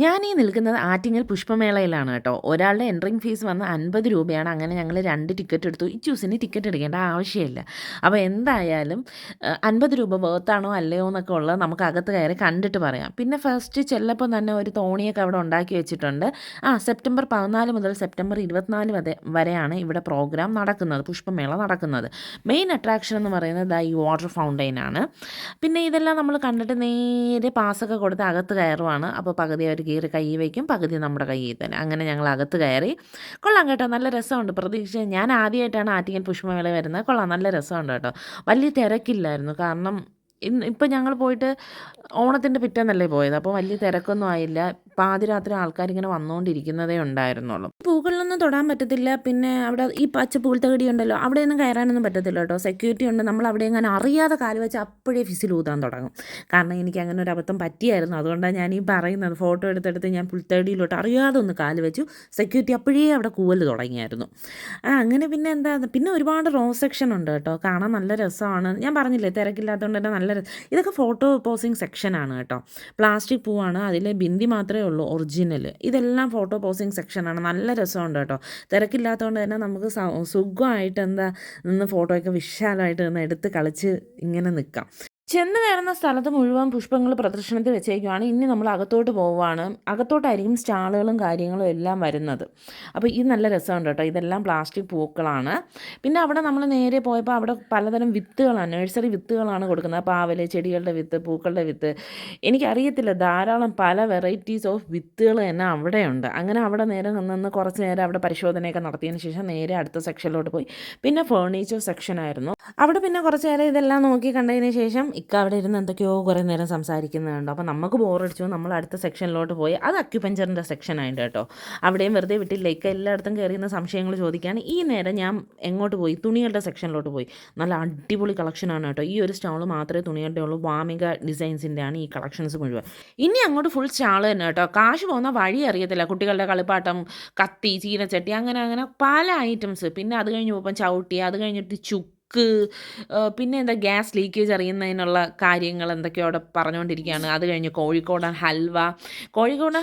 ഞാനീ നിൽക്കുന്നത് ആറ്റിങ്ങൽ പുഷ്പമേളയിലാണ് കേട്ടോ. ഒരാളുടെ എൻട്രിങ് ഫീസ് വന്ന് 50 രൂപയാണ്. അങ്ങനെ ഞങ്ങൾ 2 ടിക്കറ്റ് എടുത്തു. ഇച്ചൂസിന് ടിക്കറ്റ് എടുക്കേണ്ട ആവശ്യമില്ല. അപ്പോൾ എന്തായാലും 50 രൂപ വർത്താണോ അല്ലയോ എന്നൊക്കെ ഉള്ളത് നമുക്ക് അകത്ത് കയറി കണ്ടിട്ട് പറയാം. പിന്നെ ഫസ്റ്റ് ചെല്ലപ്പം തന്നെ ഒരു തോണിയൊക്കെ അവിടെ ഉണ്ടാക്കി വെച്ചിട്ടുണ്ട്. സെപ്റ്റംബർ 14 മുതൽ സെപ്റ്റംബർ 24 വരെയാണ് ഇവിടെ പ്രോഗ്രാം നടക്കുന്നത്, പുഷ്പമേള നടക്കുന്നത്. മെയിൻ അട്രാക്ഷൻ എന്ന് പറയുന്നത് ഈ വാട്ടർ ഫൗണ്ടെയിനാണ്. പിന്നെ ഇതെല്ലാം നമ്മൾ കണ്ടിട്ട് നേരെ പാസ്സൊക്കെ കൊടുത്ത് അകത്ത് കയറുവാണ്. അപ്പോൾ പകുതി അവർ കയറി കൈ വയ്ക്കും, പകുതി നമ്മുടെ കയ്യിൽ തന്നെ. അങ്ങനെ ഞങ്ങൾ അകത്ത് കയറി. കൊള്ളാം കേട്ടോ, നല്ല രസമുണ്ട്. ഞാൻ ആദ്യമായിട്ടാണ് ആറ്റിങ്ങൽ പുഷ്പമേള വരുന്നത്. കൊള്ളാം, നല്ല രസമുണ്ട് കേട്ടോ. വലിയ തിരക്കില്ലായിരുന്നു. കാരണം ഇപ്പം ഞങ്ങൾ പോയിട്ട് ഓണത്തിൻ്റെ പിറ്റേന്നല്ലേ പോയത്. അപ്പോൾ വലിയ തിരക്കൊന്നും ആയില്ല. പാതിരാത്രി ആൾക്കാരിങ്ങനെ വന്നുകൊണ്ടിരിക്കുന്നതേ ഉണ്ടായിരുന്നുള്ളൂ. പൂക്കളിലൊന്നും തൊടാൻ പറ്റത്തില്ല. പിന്നെ അവിടെ ഈ പച്ച പൂൽത്തകടി ഉണ്ടല്ലോ, അവിടെയൊന്നും കയറാനൊന്നും പറ്റത്തില്ല കേട്ടോ. സെക്യൂരിറ്റി ഉണ്ട്. നമ്മൾ അവിടെ എങ്ങനെ അറിയാതെ കാല് വെച്ച് അപ്പോഴേ ഫിസിൽ ഊതാൻ തുടങ്ങും. കാരണം എനിക്ക് അങ്ങനെ ഒരു അബദ്ധം പറ്റിയായിരുന്നു. അതുകൊണ്ടാണ് ഞാൻ ഈ പറയുന്നത്. ഫോട്ടോ എടുത്തെടുത്ത് ഞാൻ പുൽത്തകടിയിലോട്ട് അറിയാതെ ഒന്ന് കാല് വെച്ചു. സെക്യൂരിറ്റി അപ്പോഴേ അവിടെ കൂവൽ തുടങ്ങിയായിരുന്നു. അങ്ങനെ പിന്നെ പിന്നെ ഒരുപാട് റോസ് സെക്ഷൻ ഉണ്ട് കേട്ടോ. കാണാൻ നല്ല രസമാണ്. ഞാൻ പറഞ്ഞില്ലേ, തിരക്കില്ലാത്തതുകൊണ്ട് തന്നെ നല്ല ഇതൊക്കെ ഫോട്ടോ പോസിങ് സെക്ഷനാണ് കേട്ടോ. പ്ലാസ്റ്റിക് പൂവാണ്, അതിൽ ബിന്ദി മാത്രമേ ഉള്ളൂ ഒറിജിനൽ. ഇതെല്ലാം ഫോട്ടോ പോസിങ് സെക്ഷനാണ്. നല്ല രസമുണ്ട് കേട്ടോ. തിരക്കില്ലാത്തതുകൊണ്ട് തന്നെ നമുക്ക് സുഖമായിട്ട് നിന്ന് ഫോട്ടോയൊക്കെ വിശാലമായിട്ട് നിന്ന് എടുത്ത് കളിച്ച് ഇങ്ങനെ നിൽക്കാം. ചെന്ന് കയറുന്ന സ്ഥലത്ത് മുഴുവൻ പുഷ്പങ്ങൾ പ്രദർശനത്തിൽ വെച്ചേക്കുവാണ്. ഇനി നമ്മൾ അകത്തോട്ട് പോവുകയാണ്. അകത്തോട്ടായിരിക്കും സ്റ്റാളുകളും കാര്യങ്ങളും എല്ലാം വരുന്നത്. അപ്പോൾ ഇത് നല്ല രസമുണ്ട് കേട്ടോ. ഇതെല്ലാം പ്ലാസ്റ്റിക് പൂക്കളാണ്. പിന്നെ അവിടെ നമ്മൾ നേരെ പോയപ്പോൾ അവിടെ പലതരം വിത്തുകളാണ്, നഴ്സറി വിത്തുകളാണ് കൊടുക്കുന്നത്. പാവൽ, ചെടികളുടെ വിത്ത്, പൂക്കളുടെ വിത്ത്, എനിക്കറിയത്തില്ല, ധാരാളം പല വെറൈറ്റീസ് ഓഫ് വിത്തുകൾ തന്നെ അവിടെയുണ്ട്. അങ്ങനെ അവിടെ നേരെ നിന്ന് കുറച്ച് നേരം അവിടെ പരിശോധനയൊക്കെ നടത്തിയതിന് ശേഷം നേരെ അടുത്ത സെക്ഷനിലോട്ട് പോയി. പിന്നെ ഫേർണിച്ചർ സെക്ഷനായിരുന്നു. അവിടെ പിന്നെ കുറച്ച് നേരം ഇതെല്ലാം നോക്കി കണ്ടതിന് ശേഷം അവിടെ ഇരുന്ന് എന്തൊക്കെയോ കുറേ നേരം സംസാരിക്കുന്നുണ്ട്. അപ്പോൾ നമുക്ക് ബോറടിച്ചു. നമ്മൾ അടുത്ത സെക്ഷനിലോട്ട് പോയി. അത് അക്യുപഞ്ചറിൻ്റെ സെക്ഷനായിട്ട് കേട്ടോ. അവിടെയും വെറുതെ വിട്ടില്ല. എല്ലായിടത്തും കയറിയുന്ന സംശയങ്ങൾ ചോദിക്കുകയാണ്. ഈ നേരം ഞാൻ എങ്ങോട്ട് പോയി? തുണികളുടെ സെക്ഷനിലോട്ട് പോയി. നല്ല അടിപൊളി കളക്ഷനാണ് കേട്ടോ. ഈ ഒരു സ്റ്റാൾ മാത്രമേ തുണികളുടെ ഉള്ളൂ. വാമിക ഡിസൈൻസിൻ്റെ ആണ് ഈ കളക്ഷൻസ് മുഴുവൻ. ഇനി അങ്ങോട്ട് ഫുൾ സ്റ്റാൾ തന്നെ കേട്ടോ. കാശ് പോകുന്ന വഴി അറിയത്തില്ല. കുട്ടികളുടെ കളിപ്പാട്ടം, കത്തി, ചീനച്ചട്ടി, അങ്ങനെ പല ഐറ്റംസ്. പിന്നെ അത് കഴിഞ്ഞ് പോകുമ്പം ചവിട്ടി, അത് കഴിഞ്ഞിട്ട് പിന്നെ ഗ്യാസ് ലീക്കേജ് അറിയുന്നതിനുള്ള കാര്യങ്ങൾ എന്തൊക്കെയോ അവിടെ പറഞ്ഞുകൊണ്ടിരിക്കുകയാണ്. അത് കഴിഞ്ഞ് കോഴിക്കോടൻ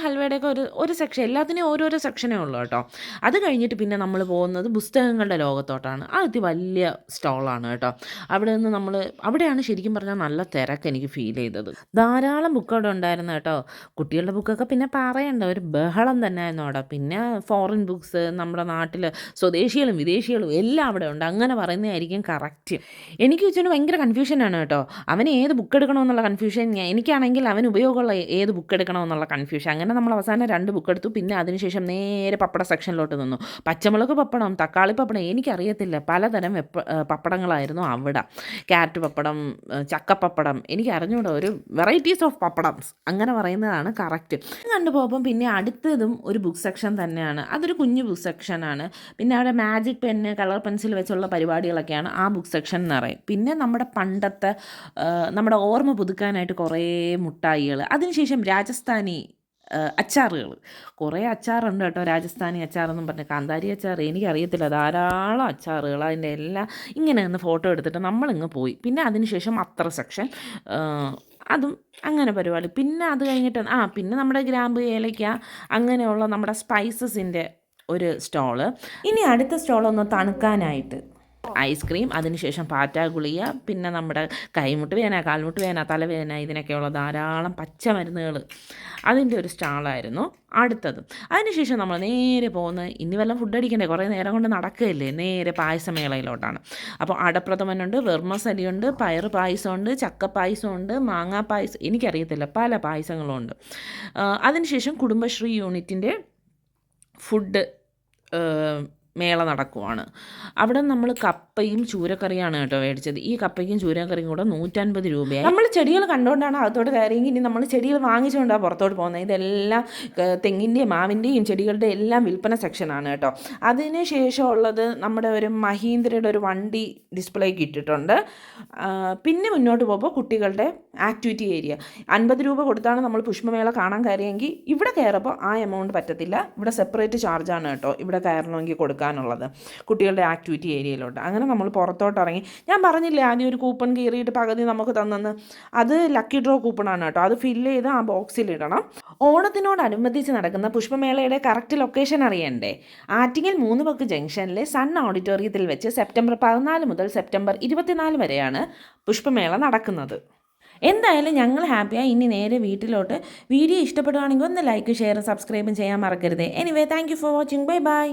ഹൽവയുടെയൊക്കെ ഒരു സെക്ഷൻ, എല്ലാത്തിനും ഓരോരോ സെക്ഷനേ ഉള്ളൂ കേട്ടോ. അത് കഴിഞ്ഞിട്ട് പിന്നെ നമ്മൾ പോകുന്നത് പുസ്തകങ്ങളുടെ ലോകത്തോട്ടാണ്. അത് വലിയ സ്റ്റോളാണ് കേട്ടോ. അവിടെയാണ് ശരിക്കും പറഞ്ഞാൽ നല്ല തിരക്ക് എനിക്ക് ഫീൽ ചെയ്തത്. ധാരാളം ബുക്ക് അവിടെ ഉണ്ടായിരുന്നു കേട്ടോ. കുട്ടികളുടെ ബുക്കൊക്കെ പിന്നെ പറയണ്ട, ഒരു ബഹളം തന്നെ ആയിരുന്നു അവിടെ. പിന്നെ ഫോറിൻ ബുക്സ്, നമ്മുടെ നാട്ടിൽ സ്വദേശികളും വിദേശികളും എല്ലാം അവിടെ ഉണ്ട്. അങ്ങനെ പറയുന്നതായിരിക്കും കറക്റ്റ്. എനിക്ക് വെച്ചാൽ ഭയങ്കര കൺഫ്യൂഷനാണ് കേട്ടോ. അവന് ഏത് ബുക്ക് എടുക്കണമെന്നുള്ള കൺഫ്യൂഷൻ, എനിക്കാണെങ്കിൽ അവന് ഉപയോഗമുള്ള ഏത് ബുക്ക് എടുക്കണമെന്നുള്ള കൺഫ്യൂഷൻ. അങ്ങനെ നമ്മൾ അവസാനം 2 ബുക്ക് എടുത്തു. പിന്നെ അതിനുശേഷം നേരെ പപ്പട സെക്ഷനിലോട്ട് നിന്നു. പച്ചമുളക് പപ്പടം, തക്കാളി പപ്പടം, എനിക്കറിയത്തില്ല, പലതരം പപ്പടങ്ങളായിരുന്നു അവിടെ. ക്യാരറ്റ് പപ്പടം, ചക്കപ്പപ്പടം, എനിക്ക് അറിഞ്ഞൂടാ, ഒരു വെറൈറ്റീസ് ഓഫ് പപ്പടംസ് അങ്ങനെ പറയുന്നതാണ് കറക്റ്റ്. കണ്ടുപോകുമ്പം പിന്നെ അടുത്തതും ഒരു ബുക്ക് സെക്ഷൻ തന്നെയാണ്. അതൊരു കുഞ്ഞു ബുക്ക് സെക്ഷനാണ്. പിന്നെ അവിടെ മാജിക് പെന്ന്, കളർ പെൻസിൽ വെച്ചുള്ള പരിപാടികളൊക്കെയാണ് ആ ബുക്ക് സെക്ഷൻ എന്ന് പറയും. പിന്നെ നമ്മുടെ പണ്ടത്തെ നമ്മുടെ ഓർമ്മ പുതുക്കാനായിട്ട് കുറേ മുട്ടായികൾ, അതിനുശേഷം രാജസ്ഥാനി അച്ചാറുകൾ, കുറേ അച്ചാറുണ്ട് കേട്ടോ. രാജസ്ഥാനി അച്ചാറെന്നും പറഞ്ഞ്, കാന്താരി അച്ചാർ, എനിക്കറിയത്തില്ല, ധാരാളം അച്ചാറുകൾ. അതിൻ്റെ എല്ലാം ഇങ്ങനെ നിന്ന് ഫോട്ടോ എടുത്തിട്ട് നമ്മളിങ്ങ് പോയി. പിന്നെ അതിനുശേഷം അത്ര സെക്ഷൻ, അതും അങ്ങനെ പരിപാടി. പിന്നെ അത് കഴിഞ്ഞിട്ട് പിന്നെ നമ്മുടെ ഗ്രാമ്പ്, ഏലയ്ക്ക, അങ്ങനെയുള്ള നമ്മുടെ സ്പൈസസിൻ്റെ ഒരു സ്റ്റോള്. ഇനി അടുത്ത സ്റ്റോളൊന്ന് തണുക്കാനായിട്ട് ഐസ്ക്രീം, അതിനുശേഷം പാറ്റാ ഗുളിക, പിന്നെ നമ്മുടെ കൈമുട്ട് വേദന, കാൽമുട്ട് വേദന, തലവേദന, ഇതിനൊക്കെയുള്ള ധാരാളം പച്ചമരുന്നുകൾ, അതിൻ്റെ ഒരു സ്റ്റാളായിരുന്നു അടുത്തത്. അതിനുശേഷം നമ്മൾ നേരെ പോകുന്നത്, ഇനി വല്ലതും ഫുഡ് അടിക്കണ്ടേ, കുറേ നേരം കൊണ്ട് നടക്കുകയല്ലേ, നേരെ പായസമേളയിലോട്ടാണ്. അപ്പോൾ അടപ്രഥമനുണ്ട്, വെർമസലിയുണ്ട്, പയറ് പായസമുണ്ട്, ചക്ക പായസമുണ്ട്, മാങ്ങാ പായസം, എനിക്കറിയത്തില്ല, പല പായസങ്ങളും ഉണ്ട്. അതിനുശേഷം കുടുംബശ്രീ യൂണിറ്റിൻ്റെ ഫുഡ് മേള നടക്കുവാണ്. അവിടെ നമ്മൾ കപ്പയും ചൂരക്കറിയാണ് കേട്ടോ മേടിച്ചത്. ഈ കപ്പയ്ക്കും ചൂരക്കറിയും കൂടെ 150 രൂപയായി. നമ്മൾ ചെടികൾ കണ്ടുകൊണ്ടാണ് അകത്തോട്ട് കയറിയെങ്കിൽ ഇനി നമ്മൾ ചെടികൾ വാങ്ങിച്ചുകൊണ്ടാണ് പുറത്തോട്ട് പോകുന്നത്. ഇതെല്ലാം തെങ്ങിൻ്റെയും മാവിൻ്റെയും ചെടികളുടെ എല്ലാം വിൽപ്പന സെക്ഷനാണ് കേട്ടോ. അതിന് ശേഷമുള്ളത് നമ്മുടെ ഒരു മഹീന്ദ്രയുടെ ഒരു വണ്ടി ഡിസ്പ്ലേക്ക് ഇട്ടിട്ടുണ്ട്. പിന്നെ മുന്നോട്ട് പോകുമ്പോൾ കുട്ടികളുടെ ആക്ടിവിറ്റി ഏരിയ. 50 രൂപ കൊടുത്താണ് നമ്മൾ പുഷ്പമേള കാണാൻ കയറിയെങ്കിൽ ഇവിടെ കയറുമ്പോൾ ആ എമൗണ്ട് പറ്റത്തില്ല. ഇവിടെ സെപ്പറേറ്റ് ചാർജാണ് കേട്ടോ ഇവിടെ കയറണമെങ്കിൽ കൊടുക്കുന്നത്. കൊടുക്കാനുള്ളത് കുട്ടികളുടെ ആക്ടിവിറ്റി ഏരിയയിലോട്ട്. അങ്ങനെ നമ്മൾ പുറത്തോട്ട് ഇറങ്ങി. ഞാൻ പറഞ്ഞില്ലേ ആദ്യം ഒരു കൂപ്പൺ കീറിയിട്ട് പകുതി നമുക്ക് തന്നെന്ന്, അത് ലക്കി ഡ്രോ കൂപ്പണാണ് കേട്ടോ. അത് ഫില്ല് ചെയ്ത് ആ ബോക്സിലിടണം. ഓണത്തിനോടനുബന്ധിച്ച് നടക്കുന്ന പുഷ്പമേളയുടെ കറക്റ്റ് ലൊക്കേഷൻ അറിയണ്ടേ? ആറ്റിങ്ങൽ 3 ബക്ക് ജംഗ്ഷനിലെ സൺ ഓഡിറ്റോറിയത്തിൽ വെച്ച് സെപ്റ്റംബർ 14 മുതൽ സെപ്റ്റംബർ 24 വരെയാണ് പുഷ്പമേള നടക്കുന്നത്. എന്തായാലും ഞങ്ങൾ ഹാപ്പിയായി. ഇനി നേരെ വീട്ടിലോട്ട്. വീഡിയോ ഇഷ്ടപ്പെടുകയാണെങ്കിൽ ഒന്ന് ലൈക്ക്, ഷെയർ, സബ്സ്ക്രൈബും ചെയ്യാൻ മറക്കരുത്. Anyway, thank you for watching. Bye bye.